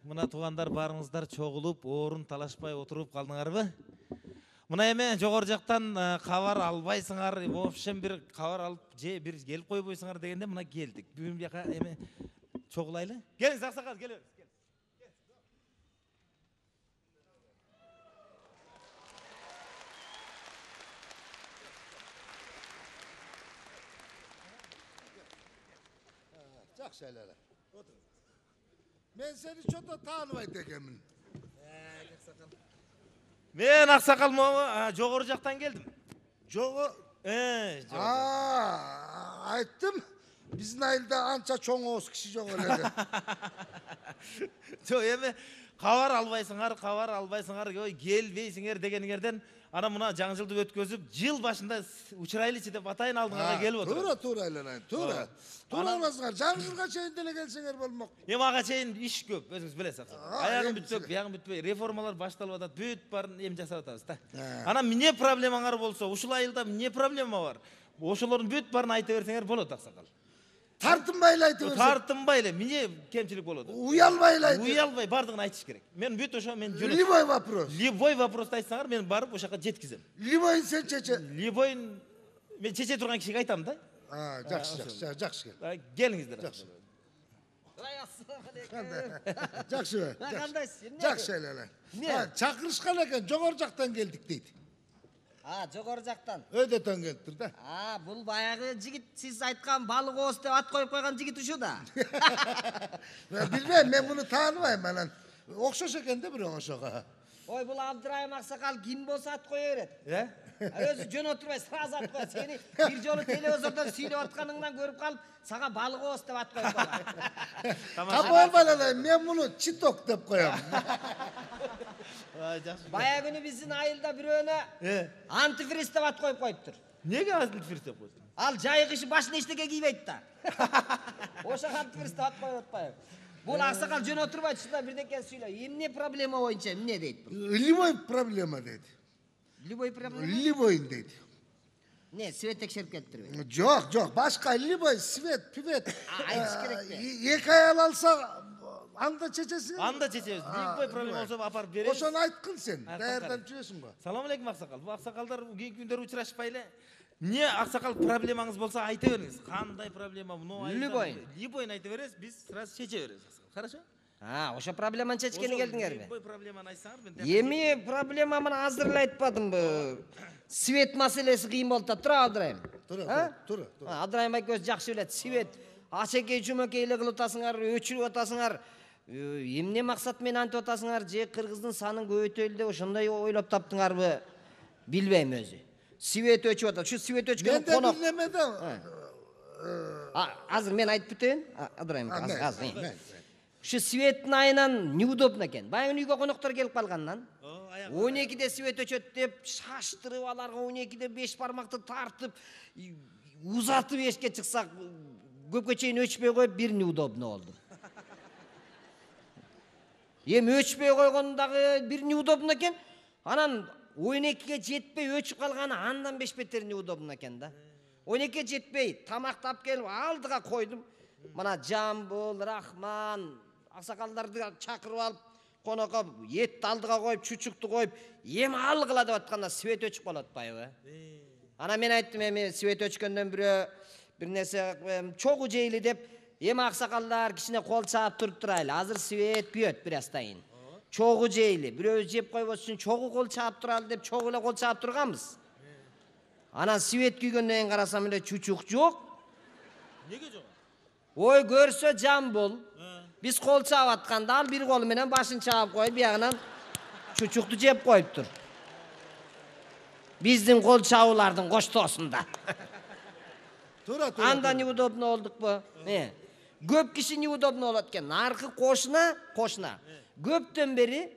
Мына тугандар барыңыздар чогулуп, орун талашпай отуруп калдыңарбы? Мына эме жогору жактан кабар албайсыңар, в общем бир кабар алып же бир келип койбойсуңар дегенде мына келдик. Бүгүн бияка эме чогулайлы. Келиңиз аксакал, келе бериңиз. Жақсы әлі. Мен seni çok da tanımaydı ekemin. Мен аксакал жогору жактан келдим. Aytdım. Bizim ayılda ança çoğun oğuz kişi жоқ өледі. Жок, эми кабар албайсыңар, келбейсиңер дегениңерден ана мына жаңы жылды өткөзүп, жыл башында учурайлычы деп атайын алдыңарга келип отур. Тура айланайын, тура. Тура оласыңар, жаңы жылга чейин деле келсеңер болмок. Эми ага чейин иш көп, өзүңүз билесиз. Аягым бүтпөк, биягым бүтпөй, реформалар башталып атат, бүт баарын эми жасап атабыз да. Ана эмне проблемаңар болсо, ушул айылда эмне проблема бар? Ошолордун бүт баарын айта берсеңер болот, аксакал. Тартынбайлы айтып берсең. Тартынбайлы, эмне кемчилик болот? Уялбайлы айтып. Уялбай, бардыгын айтыш керек. Мен бүт ошо мен жөнөт. Любой вопрос. Любой вопросту айтсаңар, мен барып ошака жеткизем. Любойн сен чече. Любойн мен чече турган кишиге айтам да. Жақсы. Келиңиздер. Жақсы. Жақсы эле. Чакырышкан экен, жогору жактан келдик дейт. Жогору жактан. Өйдөтөн келиптир да. Бул баягы жигит сиз айткан балык ооз деп ат коюп койгон жигит ушу да. Билбейм, мен муну тааныбайм анан. Окшош экен да бирок ошого. Ой, бул Абдырайым аксакал ким болсо ат кое берет. Өзү жөн отурбай сразу ат коет. Сени бир жолу телевизордон сүйлөп атканыңдан көрүп калып, сага балык ооз деп ат коюп койгон. Болбайлы, мен муну читок деп коем. Баягы күнү биздин айылда бирөөнө антифриз деп ат коюп коюптур. Неге антифриз деп койдуң? Ал жайы кышы башына эчтеке кийбейт да. Ошо антифриз деп ат коюп атпайбы? Бул аксакал жөн отурбайт, ушундай бирдеке сүйлөп. Эмне проблема боюнча эмне дейт бул? Любой проблема дейт. Любой проблема? Любой дейт. Не, свет текшерип келиптирби? Жок, башка любой свет, пивет. Айтыш керек бе? Эки аял алса анда чечесиң? Анда чечебиз. Любой проблема болсо апарып беребиз. Ошону айткын сен. Даярданып жүрөсүң го. Салам алейкум аксакал. Бул аксакалдар кийинки күндөр учурашпай эле. Эмне аксакал проблемаңыз болсо айта бериңиз. Кандай проблема? Любой айта бересиз, биз сразу чече беребиз. Хорошо? Ошо проблеманы чечкени келдиңерби? Любой проблеманы айтсаңар мен. Эми проблемамды азыр эле айтпадымбы? Свет маселеси кыйын болуп атат, Абдырайым. Тура. Абдырайым экөөбүз жакшы билет. Свет ачекей чүмөкей эле кылып атасыңар, өчүрүп атасыңар. Эмне максат менен антип атасыңар? Же кыргыздын санын көбөйтөлү деп ошондой ойлоп таптыңарбы? Билбейм өзү. Свет өчүп атат. Ушу свет өчкөн конок. Мен билеме да. Азыр мен айтып бүтөйүн. Абдырайым, азыр. Ушу светтин айынан неудобно экен. Баягы үйгө коноктор келип калгандан 12-де свет өчөт деп шаштырып, аларга 12-де 5 бармакты тартып, узатып эшикке чыксак, көпкө чейин өчпөй коюп, бир неудобно болду. Эми өчпөй койгон дагы бир неудобно экен. Анан 12-ге жетпей өчүп калганы андан бешбеттер неудобно экен да. 12-ге жетпей тамакты алып келип алдыга койдум. Мына Жамбыл, Рахман, аксакалдарды чакырып алып, конокко этти алдыга коюп, чучукту коюп, эми алгыла деп атканда свет өчүп калат атпайбы? Ана мен айттым, эми свет өчкөндөн бирөө бир нерсе чогуу жейли деп, эми аксакалдар кичине кол чаап туруп турайлы. Азыр свет күйөт бир астайын. Чогуу жейли, бирөө жеп койбош үчүн чогуу кол чаап туралы деп, чогуу эле кол чаап турганбыз. Анан свет күйгөндөн кийин карасам эле чучук жок. Неге жок? Ой, көрсө Жамбыл. Биз кол чаап атканда ал бир колу менен башын чаап коюп, биягынан чучукту жеп коюптур. Биздин кол чабуулардын коштоосунда. Тура. Анда неудобно болдукпу? Көп киши неудобно болот экен. Наркы кошуна. Көптөн бери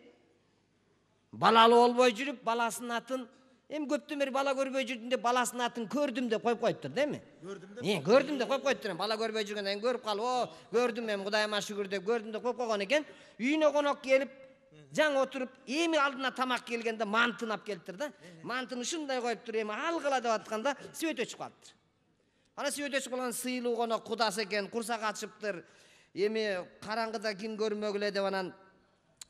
балалуу болбой жүрүп, баласынын атын көптөн бери бала көрбөй жүрдүм деп баласынын атын көрдүм деп коюп коюптур, дейми? Көрдүм деп коюп коюптур. Бала көрбөй жүргөндөн көрүп калып, көрдүм мен, Кудайыма шүгүр деп көрдүм деп коюп койгон экен. Үйүнө конок келип, жаң отуруп, эми алдына тамак келгенде мантын алып келиптир да. Мантын ушундай коюптур, эми алгыла деп атканда свет өчүп калыптыр. Ана свет өчүп калган сыйлуу конок кудасы экен, курсак ачыптыр. Эми караңгыда ким көрмөгүлө деп анан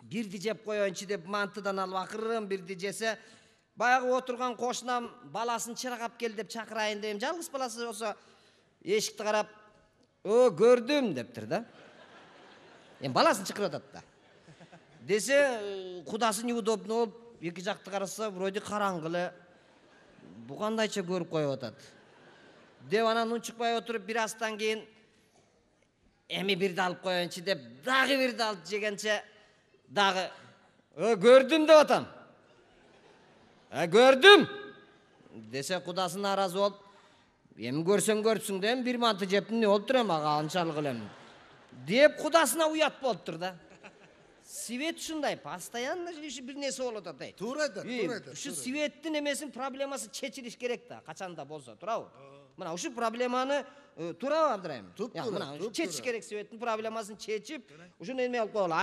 бирди жеп коеюнчу деп мантыдан алып акырын бирди жесе, баягы отурган кошунам баласын чырагап кел деп чакырайын дейм. Жалгыз баласы болсо эшикти карап, "О, көрдүм" дептир да. Баласын чакырып атат да. Десе, кудасы неудобно болуп, эки жакты караса, вроде караңгы эле. Бу кандайча көрүп коюп атат. Деп анан унчукпай отуруп, бир аздан кийин эми бирди алып коеюнчу деп, дагы бирди алып жегенче, дагы көрдүм деп атам. Көрдүм. Десе кудасы наразы болуп, эми көрсөң көрсүң да, бир манты жептим, не болуптур эми ага анчалык эле. Деп кудасына уят болуптур да. Свет ушундай, постоянно бир нерсе болуп атат. Туура да, туура да. Ушу светтин эмесин проблемасы чечилиш керек да, качанда болсо, туурабы? Мына ушу проблеманы туурабы, Абдырайым? Мына чечиш керек, светтин проблемасын чечип, ушуну эме алып коелу.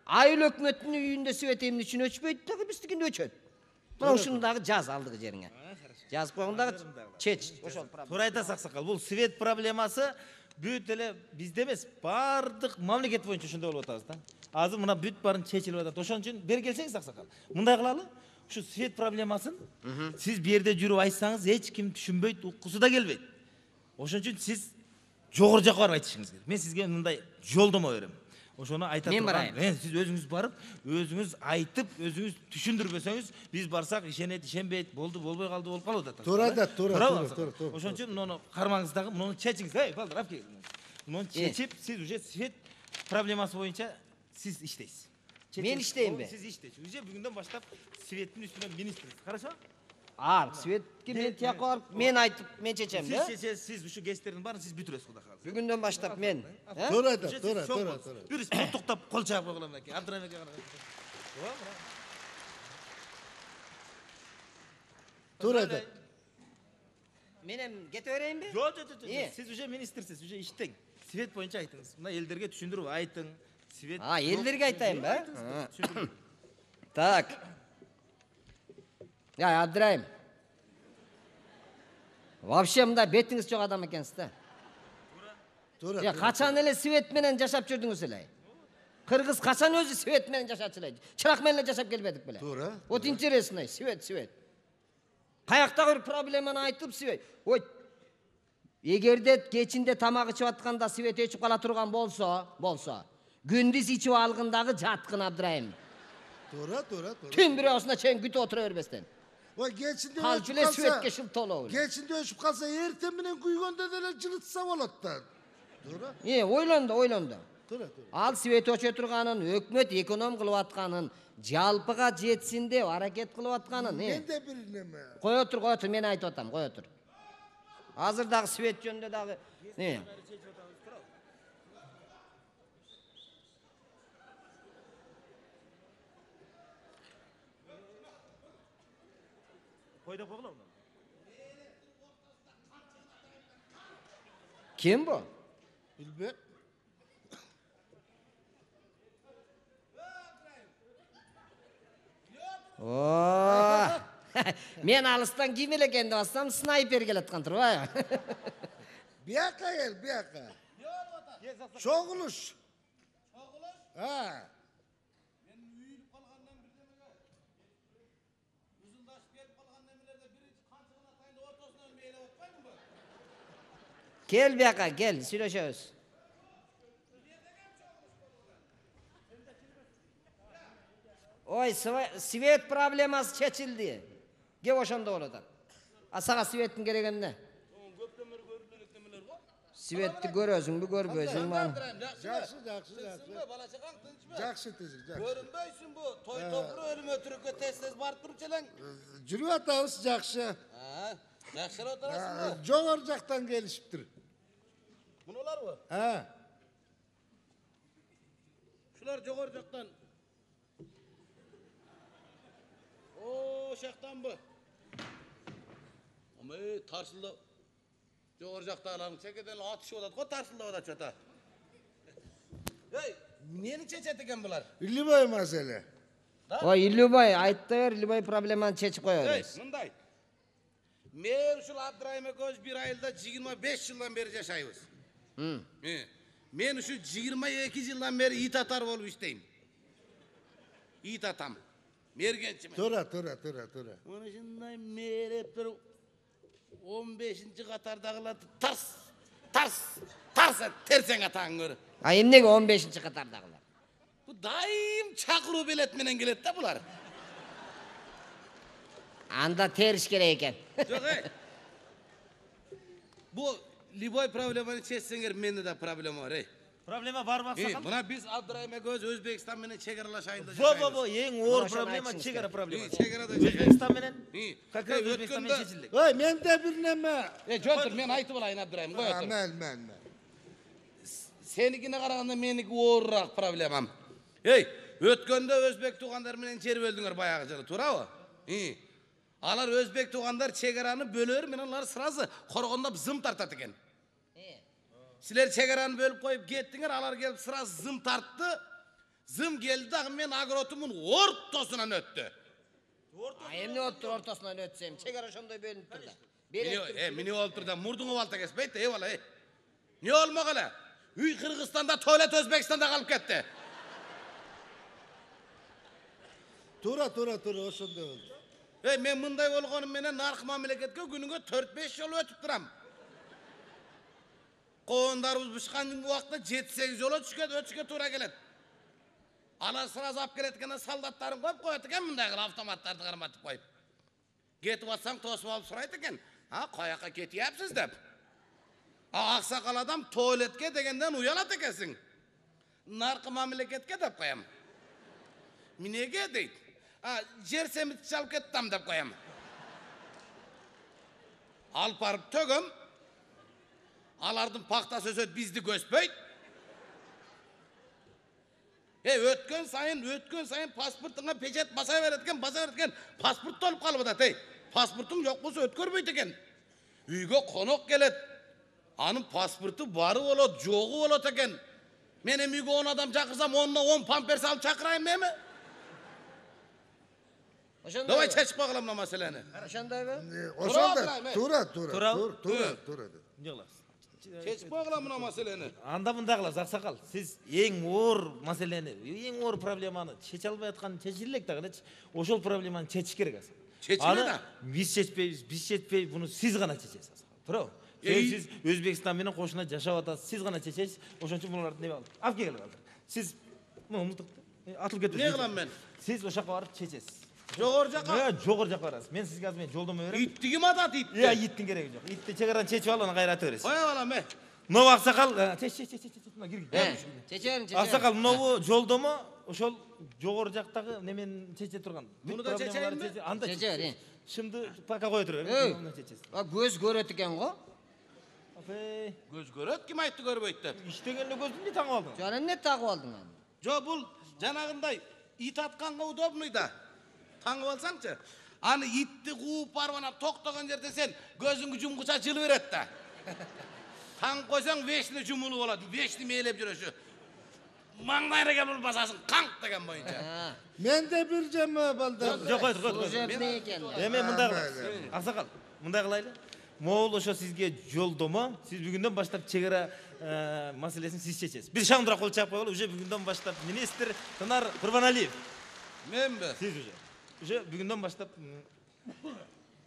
Айыл өкмөттүн үйүндө свет эмне үчүн өчпөйт дагы, биздикинде өчөт. Мына ушуну дагы жаз алдыгы жериңе. Жазып койгон дагы чеч, ошол проблема. Туура айтасыз аксакал. Бул свет проблемасы бүт эле бизде эмес, бардык мамлекет боюнча ошондой болуп атабыз да. Азыр мына бүт барын чечилип атат. Ошон үчүн бери келсеңиз аксакал. Мындай кылалы. Ушу свет проблемасын сиз бу жерде жүрүп айтсаңыз, эч ким түшүнбөйт, уккусу да келбейт. Ошон үчүн сиз жогору жакка барып айтышыңыз керек. Мен сизге мындай жолдомо берем. Ошону айта турган. Сиз өзүңүз барып, өзүңүз айтып, өзүңүз түшүндүрбөсөңүз, биз барсак ишенет, ишенбейт, болду, болбой калды, болуп калып атат. Туура да, туура. Ошон үчүн муну кармаңыз дагы, муну чечиңиз. Эй, балдар, алып келиңиз. Муну чечип, сиз уже свет проблемасы боюнча сиз иштейсиз. Мен иштеймби? Сиз иштейсиз. Уже бүгүндөн баштап светтин үстүнөн министрсиз. Хорошо? Светке мен тияка барып, мен айтып, мен чечем да? Сиз ушу кестердин баарын сиз бүтүрөсүз, Кудай кааласа. Бүгүндөн баштап мен. Туура да, туура. Бир токтоп кол чаап койгула экен. Абдырайым эке караган. Туура да. Мен эми кете берейинби? Жок. Сиз уже министрсиз, уже иштең. Свет боюнча айтыңыз. Мына элдерге түшүндүрүп айтың. Свет. Элдерге айтайын ба? Так. Абдырайым. Вообще мында бетиңиз жок адам экенсиз да. Туура. Качан эле свет менен жашап жүрдүңүз эле? Кыргыз качан өзү свет менен жашачу эле? Чырак менен эле жашап келбедик беле? Туура. Вот интересный, свет. Каяктагы бир проблеманы айтып, свет. Ой, эгерде кечинде тамак ичип атканда свет өчүп кала турган болсо, күндүз ичип алгындагы жаткын, Абдырайым. Туура. Түн бирөөсүнө чейин күтүп отура бербестен. Ой, кечинде Калчу эле светке шылтоолоо. Кечинде өчүп калса, эртең менен күйгөндө деле жылытса болот да. Туура. Ойлонду. Туура. Ал свет өчө турганын, өкмөт эконом кылып атканын, жалпыга жетсин деп аракет кылып атканын. Мен де бир неме. Кое тур, мен айтып атам, кое тур. Азыр дагы свет жөнүндө дагы Койдоп койгула мына. Ким бу? Билбек. Мен алыстан ким эле экен деп атсам, снайпер келаткан турбайбы? Бияка кел, бияка. Чогулуш. Ha. Benim üyülüp kalgandan bir demege. Uzundaş gelip kalgan demelerde birinci kançığın atayında ortasından meyle otmayın mı? Gel biyaka, gel, süreşöz. Oy, svet probleması çeçildi. Gel oşanda oladan. Asağa svetin gereken ne? Köptemir görülülük demeler var. Svetni görözün mü, görmözün mü? Жақсы. Bala çakan tınç mı? Жақсы тезір, жақсы. Görünbeysin bu. Toy topru ölüme türükle tez barıp durup çelen. Жүріп атабыз, жақсы. Ha, yakşıra oturasın mı? Жоғар жақтан келишиптир. Bunolar mı? Ha. Şular jogor jaktan. Oo, şaktan bu. Ama tarsılda jogor jakta alalım. Çekeden atışı olat. Ko tarsılda olat çata. Hey, neni çeçet eken bular? Иллибай маселе. Oy, İllübay, aytta ver, İllübay problemanı çeçip Hey, koyarız. mınday. Men uşul Abdurrahim Ekoz bir ayılda 25 yıldan beri yaşayız. Men uşul 22 yıldan beri it atar bolup işteyim. it atam. Mergençime. Tura. Onu şunday merep durup 15. Katardagılar tars tersen atan görü. Ha emnege 15. katardagılar? Bu daim çakırı bilet menen gelet de bular. Anda teriş gerek eken. Yok Bu Liboy problemini çözsenger mende de problem var Problema var bak sakal. Buna biz Abdurrahim'e göz Özbekistan menen çegaralaşayında Bo, en uğur problema çegara problema. Çegarada Özbekistan menen. Kaka Özbekistan menen çeçildik. Oy men de bir neme. Jöntur men aytıp alayın Abdurrahim koy otur. Men. Senikine qaraganda meniki uğurrak problemam. Hey, ötkönde Özbek tuğandar menen çeri böldüңөр bayagı жылы, туурабы? Алар Özbek tuğandar çegarаны bölөр менен алар сразу коргондоп зым тартат экен. Силер чегараны бөлүп коюп кеттиңер, алар келип сразу зым тартты. Зым келди дагы мен агротумун ортосунан өттү. Emne ortasından ötsem, çegara şonday bölünüp durdu. Mini oltur da murduңu balta kesbeyt, eyvallah. Ne olmagalı? Üy Kırgızstanda, tuvalet Özbekistan'da kalıp gitti. Tura oşunda oldu. Men mınday bolgonum menen narkı mamleketke günüge 4-5 yol ötüp duram. Qoğundarыбыз bışkan uақытта 7-8 yol ötüşke tura gelet. Ala sıraz ap geletkende saldatların koyup koyat eken mınday kıl avtomatlardı karmatıp koyup. Ketip atsaң tosum alıp surayt eken. Ha koyakka ketiyapsiz dep. Aksakal adam tuvaletke degenden uyalat ekesin. Narkı mamleketke dep koyam. Minege deyt. Jer semit çalıp kettam dep koyam. Al parıp tögüm. Alardın pakta sözöt bizdi göspöyt. Ötkön sayın pasportuna peçet basa veretken pasport tolup kalıp da tey. Pasportun yok bolsa ötkörбөйт eken. Uyga konok gelet. Anın pasportu barı olat, joğu olat eken. Menem uyga 10 adam çakırsam 10'na 10 pampers alıp çakırayım mı? Davay çeşip bakalım la meseleni. Oşanday mı? Oşunda tura. Yo'qlar. Çeşip bakalım la meseleni. Анда мындагылар Аксакал, сиз эң оор маселени, эң оор проблеманы чече албай атканын чечип элек дагычы. Ошол проблеманы чечиш керек азыр. Чечиле да. Биз чечпейбиз, буну сиз гана чечесиз. Туурабы? Сиз Өзбекстан менен кошуна жашап атасыз, сиз гана чечесиз. Ошон үчүн буларды неме алып? Алып келгиле азыр. Сиз мылтык атылып кетип. Не кылам мен? Сиз ошака барып чечесиз. Жогор жака. Жогор жака барасыз. Мен сизге азыр жолдомо берем. İttigi атат итти. Иттин кереги жок. Итти чегарадан чечип алып анан кайра ата бересиз. Коя балам Мынау Аксакал, чеч. Мына кир. Çeçerim. Аксакал, мынау жолдомо ошол жогору жактагы немен чече турган. Муну да чечейин ми? Анда Чечер, шымды пока кое тур. Мына чечесиз. Göz göröt eken go. Апей, Göz göröt kim aytты көрбөйт деп. иштегенде көздүн не таңып алдың? Jana ne tagып aldың аны? Жо бул жанагындай ит атканга удобный да. Таңып алсаңчы. Аны итти кууп барып анан токтогон жерде сен көзүңдү жумгуча жылы берет да. Таң койсоң вешни жумулуп болот. Вешни мээлеп жүрөшү. Маңдайына келип басасың канк деген боюнча. Men de bir cema balda. Жок, кой. Служебный экен. Эме мындай кылалы. Аксакал, мындай кылайлы. Могул ошо сизге жолдомо, сиз бүгүндөн баштап чегара маселесин сиз чечесиз. Бир шаңдыра кол чаап коелу, уже бүгүндөн баштап министр Тынар Курбаналиев. Менби? Сиз уже бүгүндөн баштап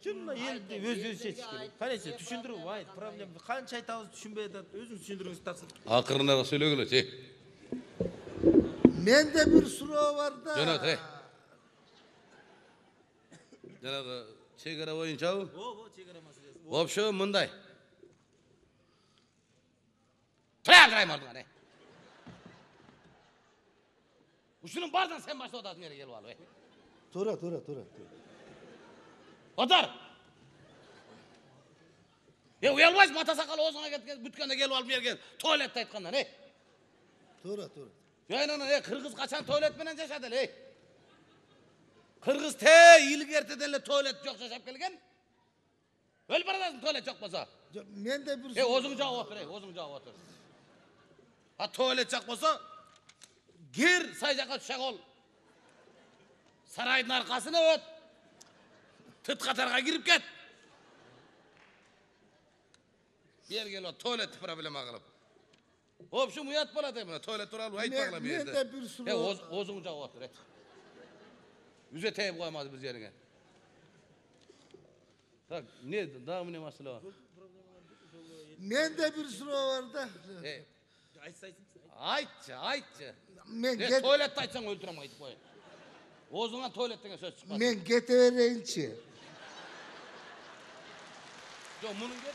Чынна элди өзү чечиш керек. Канече түшүндүрүп айт, проблема канча айтабыз түшүнбөй атат, өзүңүз түшүндүрүңүз таксын. Акырына сөйлөгүлө, чей. Mende bir suro var da. Жөнөт, Жанагы чегара боюнчабы? Чегара маселеси. В общем, мындай. Тура мордуңар, Ушунун баарынан сен баштап атасың эле келип алып, Tura. Отор! Уялбайсың, ата сакал оозуңа кеткен, бүткөндө келип алып берген, туалетте айткандан, Tura. Жайнана, Кыргыз качан туалет менен жашады эле, Кыргыз илгертеден эле туалет жок жашап келген. Өлүп барасың туалет жок болсо. Men de bir Озуң жагып отур, Туалет жок болсо, гир сай жака түшө кол. Сарайдын аркасына өт. Тыт катарга кирип кет. Бер келип туалет проблема кылып. В общем, уят болот эмне, туалет тууралуу айтпагыла Men de bir suro. Озуң жагып отур. Üze teyip koymadı biz yerine. Tak, ne, daha mı ne masala var? Mende bir sıra var da. Aytçı. Men Ne get tuvalette açsan öldürem aytıp koyun. Ozuna tuvaletten söz çıkmaz. men getevereyinçi. Yo, bunun get.